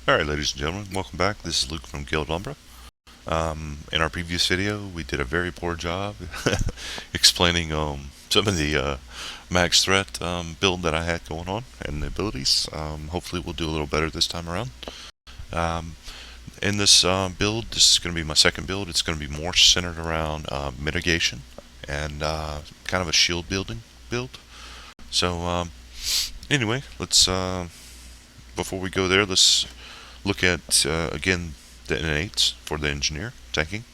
Alright, ladies and gentlemen, welcome back. This is Luke from Guild Umbra. In our previous video, we did a very poor job explaining some of the max threat build that I had going on and the abilities. Hopefully we'll do a little better this time around. In this build, this is going to be my second build. It's going to be more centered around mitigation and kind of a shield building build. So anyway, before we go there, let's look at, again, the innates for the engineer tanking.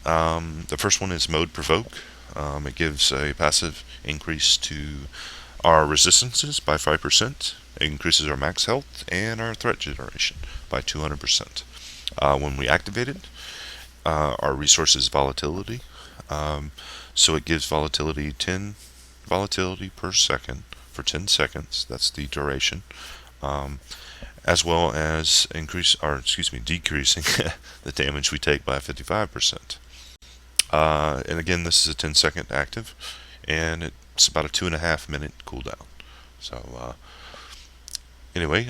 The first one is Mode Provoke. It gives a passive increase to our resistances by 5%. It increases our max health and our threat generation by 200%. When we activate it, our resources volatility. So it gives volatility 10 volatility per second for 10 seconds. That's the duration. As well as decreasing the damage we take by 55%. And again, this is a 10-second active, and it's about a 2.5 minute cooldown. So anyway,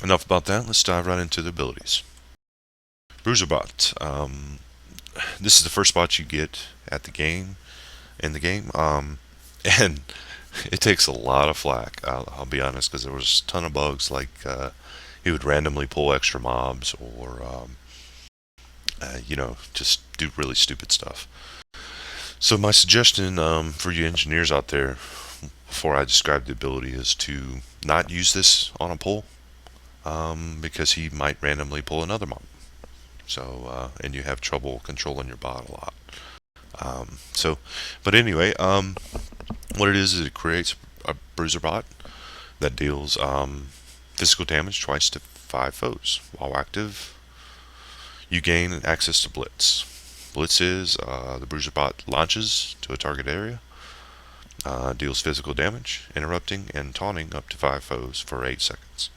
enough about that. Let's dive right into the abilities. Bruiserbot. This is the first bot you get at the game, and it takes a lot of flack, I'll be honest, because there was a ton of bugs, like he would randomly pull extra mobs, or just do really stupid stuff. So my suggestion for you engineers out there, before I describe the ability, is to not use this on a pull, because he might randomly pull another mob. So and you have trouble controlling your bot a lot. But anyway, what it is it creates a bruiser bot that deals physical damage twice to 5 foes. While active, you gain access to Blitz. Blitz is the bruiser bot launches to a target area, deals physical damage, interrupting and taunting up to 5 foes for 8 seconds.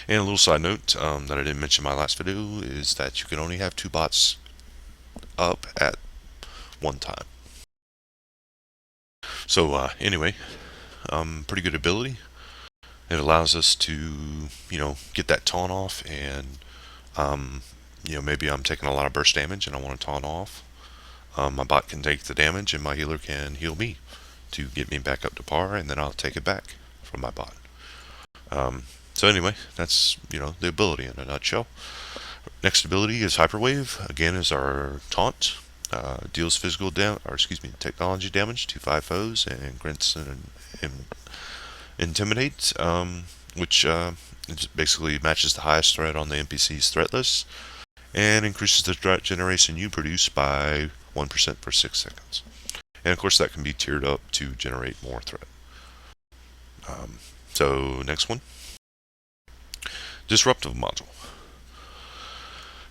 And a little side note that I didn't mention in my last video is that you can only have 2 bots up at one time. So anyway, pretty good ability. It allows us to, get that taunt off, and maybe I'm taking a lot of burst damage and I want to taunt off. My bot can take the damage and my healer can heal me to get me back up to par, and then I'll take it back from my bot. So anyway, that's the ability in a nutshell. Next ability is Hyperwave. Again, is our taunt. Deals technology damage to 5 foes and grants an Intimidate, which basically matches the highest threat on the NPC's threat list, and increases the threat generation you produce by 1% for 6 seconds. And of course that can be tiered up to generate more threat. So next one, Disruptive Module.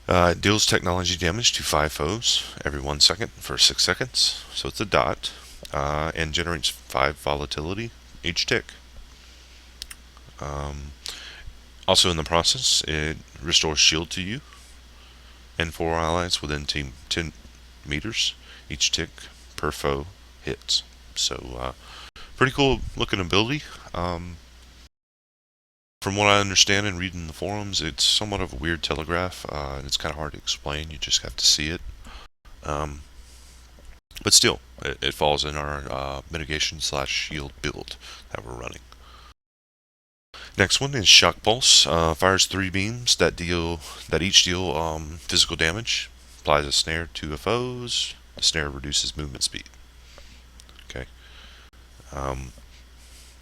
It deals technology damage to 5 foes every 1 second for 6 seconds, so it's a dot, and generates 5 volatility each tick. Also in the process, it restores shield to you and 4 allies within 10 meters each tick per foe hits. So pretty cool looking ability. From what I understand and reading the forums, it's somewhat of a weird telegraph, and it's kind of hard to explain. You just have to see it. But still, it falls in our mitigation / shield build that we're running. Next one is Shock Pulse. Fires 3 beams that each deal physical damage. Applies a snare to the foes. The snare reduces movement speed. Okay.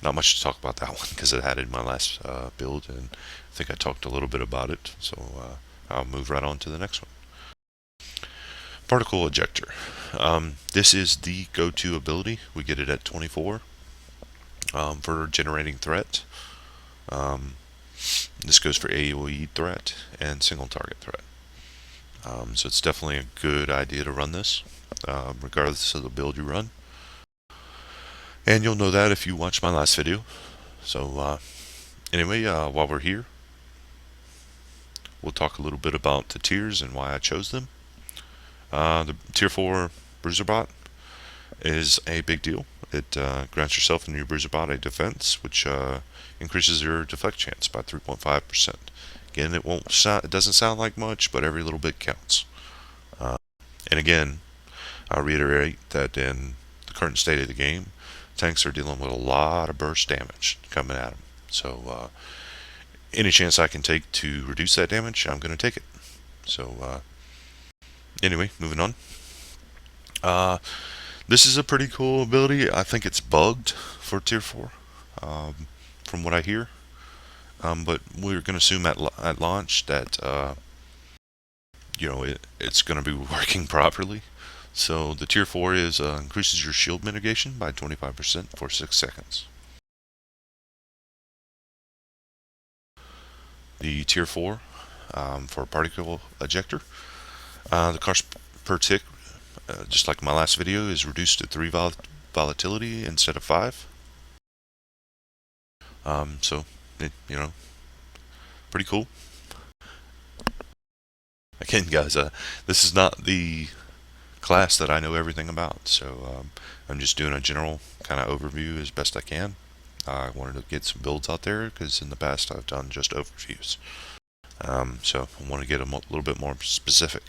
Not much to talk about that one because I had it in my last build, and I think I talked a little bit about it. So I'll move right on to the next one. Particle Ejector. This is the go-to ability. We get it at 24 for generating threat. This goes for AoE threat and single target threat. So it's definitely a good idea to run this, regardless of the build you run. And you'll know that if you watch my last video. So anyway, while we're here, we'll talk a little bit about the tiers and why I chose them. The tier 4 Bruiserbot is a big deal. It grants yourself and your bruiser bot a defense, which increases your deflect chance by 3.5%. Again, it doesn't sound like much, but every little bit counts. And again, I'll reiterate that in the current state of the game, tanks are dealing with a lot of burst damage coming at them. So any chance I can take to reduce that damage, I'm going to take it. So anyway, moving on. This is a pretty cool ability. I think it's bugged for Tier 4, from what I hear. But we're going to assume at launch that it's going to be working properly. So the Tier 4 is increases your shield mitigation by 25% for 6 seconds. The Tier 4 for particle ejector, the cost per tick, just like my last video, is reduced to 3 volatility instead of 5. So, pretty cool. Again, guys, this is not the class that I know everything about, so I'm just doing a general kind of overview as best I can. I wanted to get some builds out there because in the past I've done just overviews. So I want to get a little bit more specific.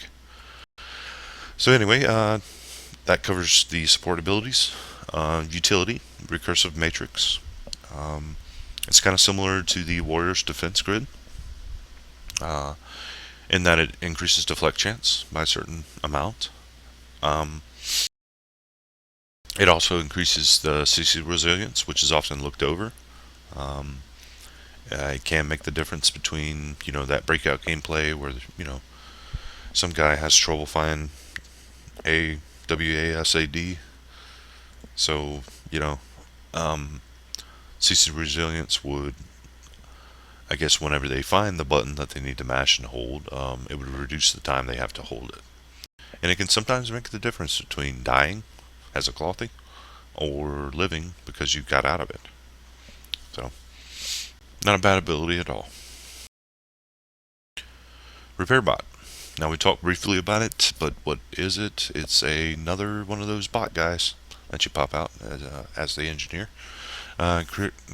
So anyway, that covers the support abilities. Utility, recursive matrix. It's kind of similar to the Warrior's defense grid, in that it increases deflect chance by a certain amount. It also increases the CC resilience, which is often looked over. It can make the difference between, that breakout gameplay where, some guy has trouble finding a WASAD. So, CC resilience would, I guess, whenever they find the button that they need to mash and hold, it would reduce the time they have to hold it. And it can sometimes make the difference between dying as a clothy or living because you got out of it. So, not a bad ability at all. Repair bot. Now we talked briefly about it, but what is it? It's another one of those bot guys that you pop out as the engineer.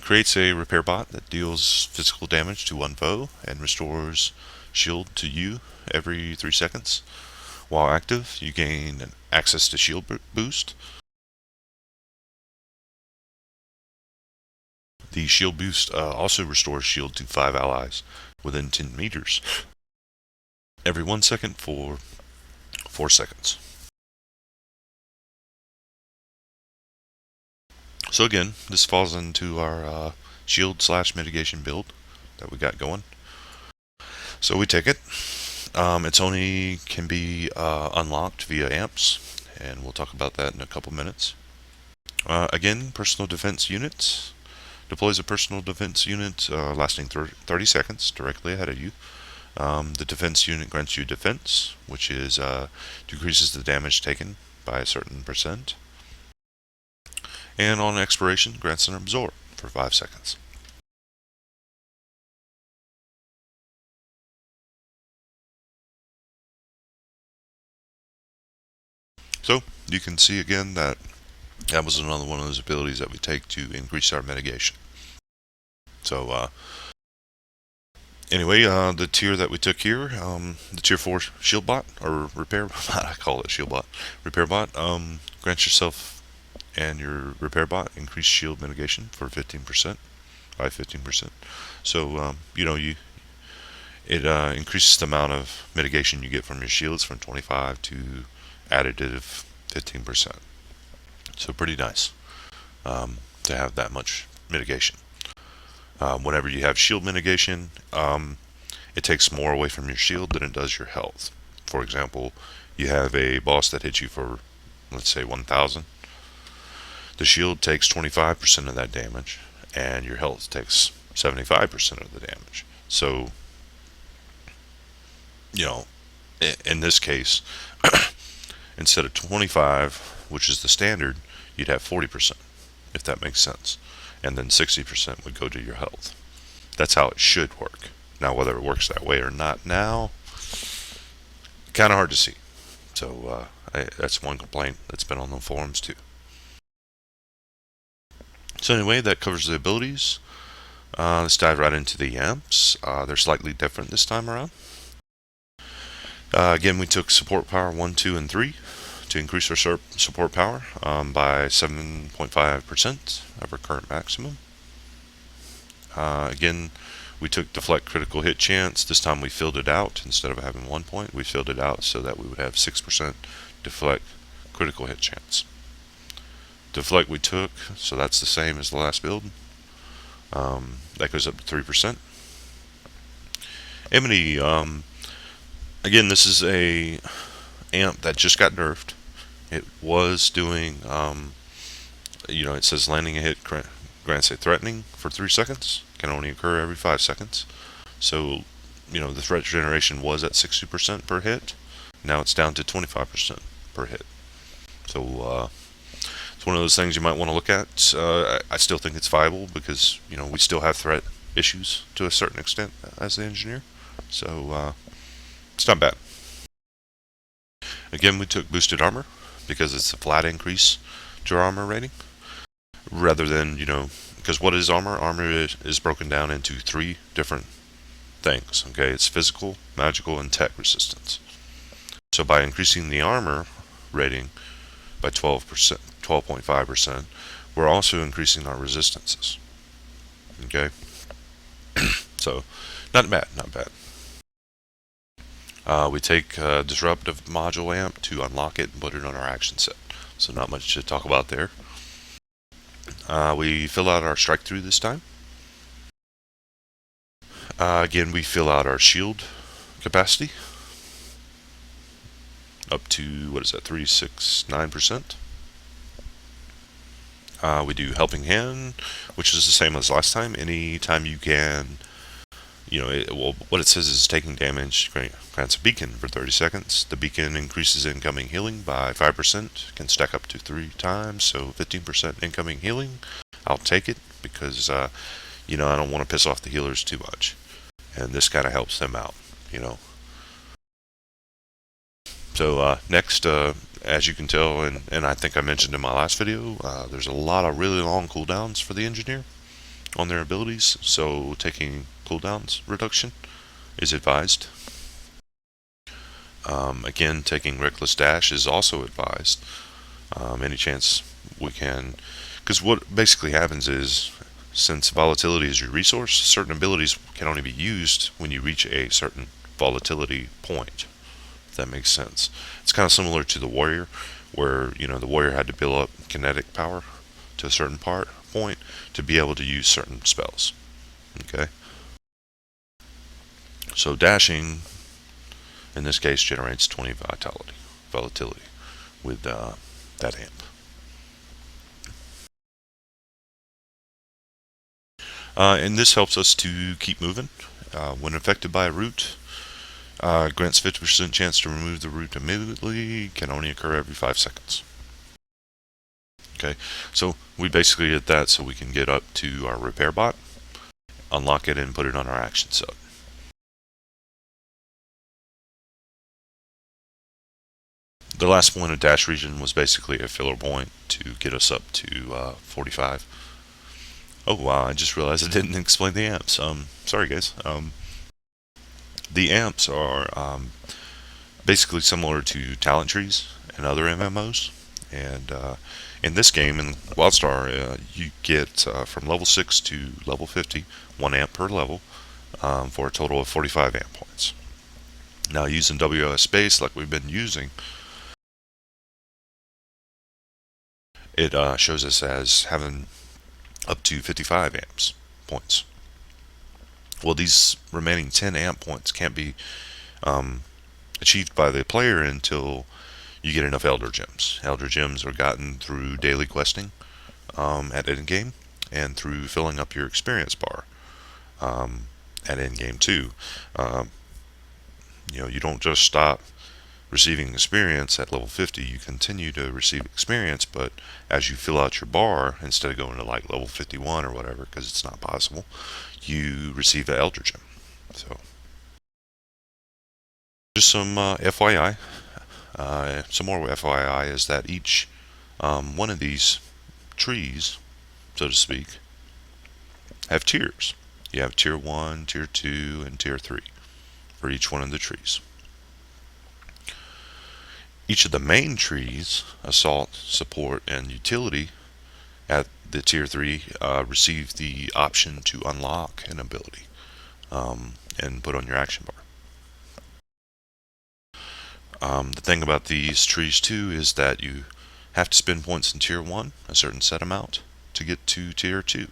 Creates a repair bot that deals physical damage to one foe and restores shield to you every 3 seconds. While active, you gain access to shield boost. The shield boost also restores shield to 5 allies within 10 meters every 1 second for 4 seconds. So again, this falls into our shield/mitigation build that we got going. So we take it. It's only can be unlocked via amps, and we'll talk about that in a couple minutes. Again, personal defense units. Deploys a personal defense unit lasting 30 seconds directly ahead of you. The defense unit grants you defense, which is decreases the damage taken by a certain percent. And on expiration, grants an absorb for 5 seconds. So you can see again that was another one of those abilities that we take to increase our mitigation. So anyway, the tier that we took here, the Tier 4 shield bot, or repair bot, I call it shield bot, repair bot, grants yourself and your repair bot increased shield mitigation for 15%, by 15%. So, it increases the amount of mitigation you get from your shields from 25 to additive 15%. So pretty nice to have that much mitigation. Whenever you have shield mitigation, it takes more away from your shield than it does your health. For example, you have a boss that hits you for, let's say, 1,000. The shield takes 25% of that damage, and your health takes 75% of the damage. So, in this case, instead of 25, which is the standard, you'd have 40%, if that makes sense. And then 60% would go to your health. That's how it should work. Now, whether it works that way or not now, kind of hard to see. So that's one complaint that's been on the forums too. So anyway, that covers the abilities. Let's dive right into the amps. They're slightly different this time around. Again, we took support power 1, 2, and 3 to increase our support power by 7.5% of our current maximum. Again, we took deflect critical hit chance. This time we filled it out. Instead of having 1 point, we filled it out so that we would have 6% deflect critical hit chance. Deflect we took, so that's the same as the last build. That goes up to 3%. Amity, again, this is a amp that just got nerfed. It was doing, it says landing a hit grants a threatening for 3 seconds. Can only occur every 5 seconds. So, the threat generation was at 60% per hit. Now it's down to 25% per hit. So, it's one of those things you might want to look at. I still think it's viable because, we still have threat issues to a certain extent as the engineer. So, it's not bad. Again, we took boosted armor because it's a flat increase to our armor rating. Rather than, because what is armor? Armor is broken down into 3 different things. Okay, it's physical, magical, and tech resistance. So by increasing the armor rating by 12.5%, we're also increasing our resistances. Okay, so not bad. We take disruptive module amp to unlock it and put it on our action set. So not much to talk about there. We fill out our strike through this time. Again, we fill out our shield capacity up to, 369%. We do helping hand, which is the same as last time. Anytime you can, what it says is taking damage grants a beacon for 30 seconds. The beacon increases incoming healing by 5%, can stack up to 3 times, so 15% incoming healing. I'll take it because, I don't want to piss off the healers too much. And this kind of helps them out, So next, as you can tell, and I think I mentioned in my last video, there's a lot of really long cooldowns for the engineer on their abilities, so taking cooldowns reduction is advised. Again, taking reckless dash is also advised. Any chance we can, because what basically happens is, since volatility is your resource, certain abilities can only be used when you reach a certain volatility point. If that makes sense. It's kind of similar to the warrior, where the warrior had to build up kinetic power to a certain point to be able to use certain spells. Okay. So dashing, in this case, generates 20 volatility with that amp. And this helps us to keep moving. When affected by a root, grants 50% chance to remove the root immediately, can only occur every 5 seconds. Okay, so we basically did that so we can get up to our repair bot, unlock it, and put it on our action set. The last point of dash region was basically a filler point to get us up to 45. Oh wow, I just realized I didn't explain the amps. Sorry guys. The amps are basically similar to talent trees and other MMOs. And in this game, in WildStar, you get from level 6 to level 50, 1 amp per level, for a total of 45 amp points. Now using WS Space like we've been using, it shows us as having up to 55 amps points. Well, these remaining 10 amp points can't be achieved by the player until you get enough Elder Gems. Elder Gems are gotten through daily questing at endgame and through filling up your experience bar at endgame too. You don't just stop receiving experience at level 50. You continue to receive experience, but as you fill out your bar, instead of going to like level 51 or whatever, because it's not possible, you receive an Elder Gem. So just some FYI. Some more FYI is that each one of these trees so to speak, have tiers. You have tier 1, tier 2, and tier 3 for each one of the trees. Each of the main trees, assault, support, and utility, at the tier 3 receive the option to unlock an ability and put on your action bar. The thing about these trees too is that you have to spend points in tier 1, a certain set amount, to get to tier 2.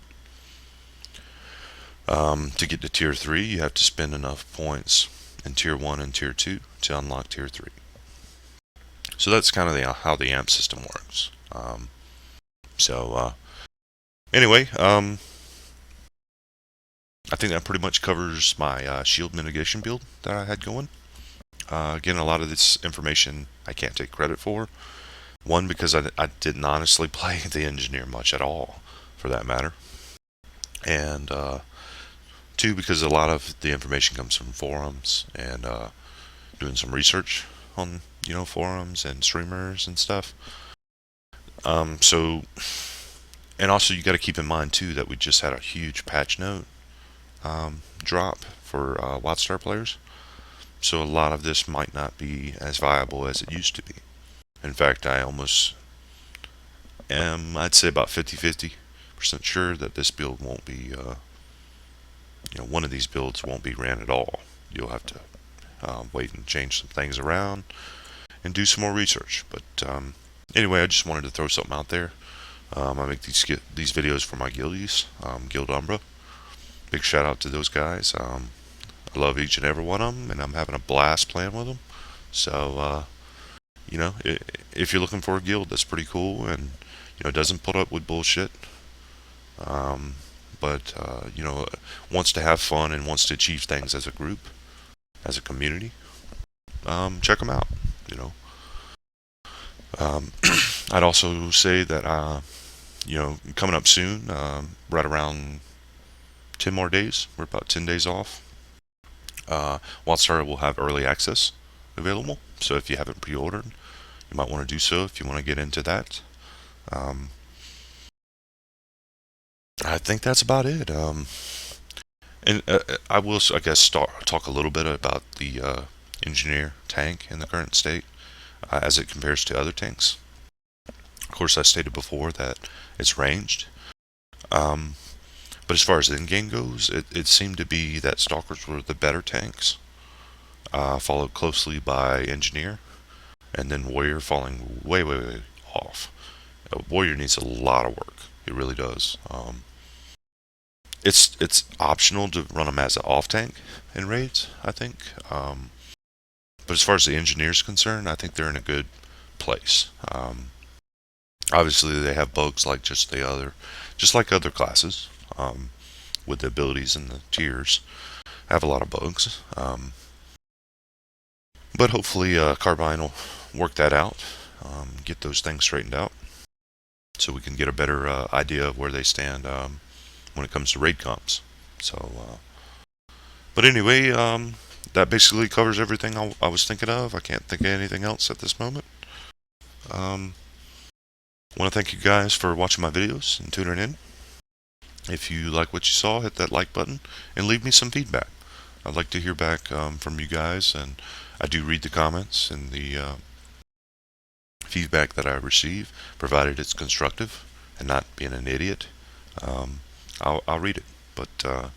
To get to tier 3, you have to spend enough points in tier 1 and tier 2 to unlock tier 3. So that's kind of how the amp system works. Anyway, I think that pretty much covers my shield mitigation build that I had going. Again, a lot of this information I can't take credit for. One, because I didn't honestly play the engineer much at all, for that matter. And two, because a lot of the information comes from forums and doing some research on forums and streamers and stuff. And also you got to keep in mind too that we just had a huge patch note drop for WotStar players. So a lot of this might not be as viable as it used to be. In fact, I almost am, I'd say about 50-50% sure that this build won't be, one of these builds won't be ran at all. You'll have to wait and change some things around and do some more research. But anyway, I just wanted to throw something out there. I make these videos for my guildies, Guild Umbra. Big shout out to those guys. I love each and every one of them, and I'm having a blast playing with them. So, if you're looking for a guild that's pretty cool and doesn't put up with bullshit, but wants to have fun and wants to achieve things as a group, as a community, check them out. I'd also say that coming up soon, right around 10 more days, we're about 10 days off. WotStar will have early access available, so if you haven't pre-ordered, you might want to do so if you want to get into that. I think that's about it. And I will, I guess, talk a little bit about the engineer tank in the current state as it compares to other tanks. Of course, I stated before that it's ranged. But as far as the in-game goes, it seemed to be that Stalkers were the better tanks, followed closely by Engineer, and then Warrior falling way, way, way off. Warrior needs a lot of work. It really does. It's optional to run them as an off tank in raids, I think. But as far as the Engineer's concerned, I think they're in a good place. Obviously, they have bugs like just like other classes. With the abilities and the tiers, have a lot of bugs. But hopefully Carbine will work that out, get those things straightened out, so we can get a better idea of where they stand when it comes to raid comps. But anyway, that basically covers everything I was thinking of. I can't think of anything else at this moment. Want to thank you guys for watching my videos and tuning in. If you like what you saw, hit that like button and leave me some feedback. I'd like to hear back from you guys, and I do read the comments and the feedback that I receive, provided it's constructive and not being an idiot. I'll read it. But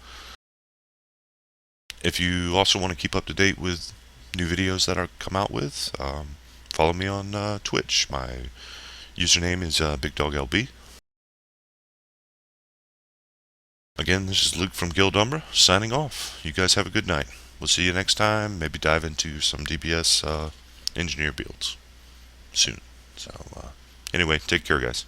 if you also want to keep up to date with new videos that I come out with, follow me on Twitch. My username is BigDogLB. Again, this is Luke from Guild Umbra, signing off. You guys have a good night. We'll see you next time. Maybe dive into some DPS engineer builds soon. So, anyway, take care, guys.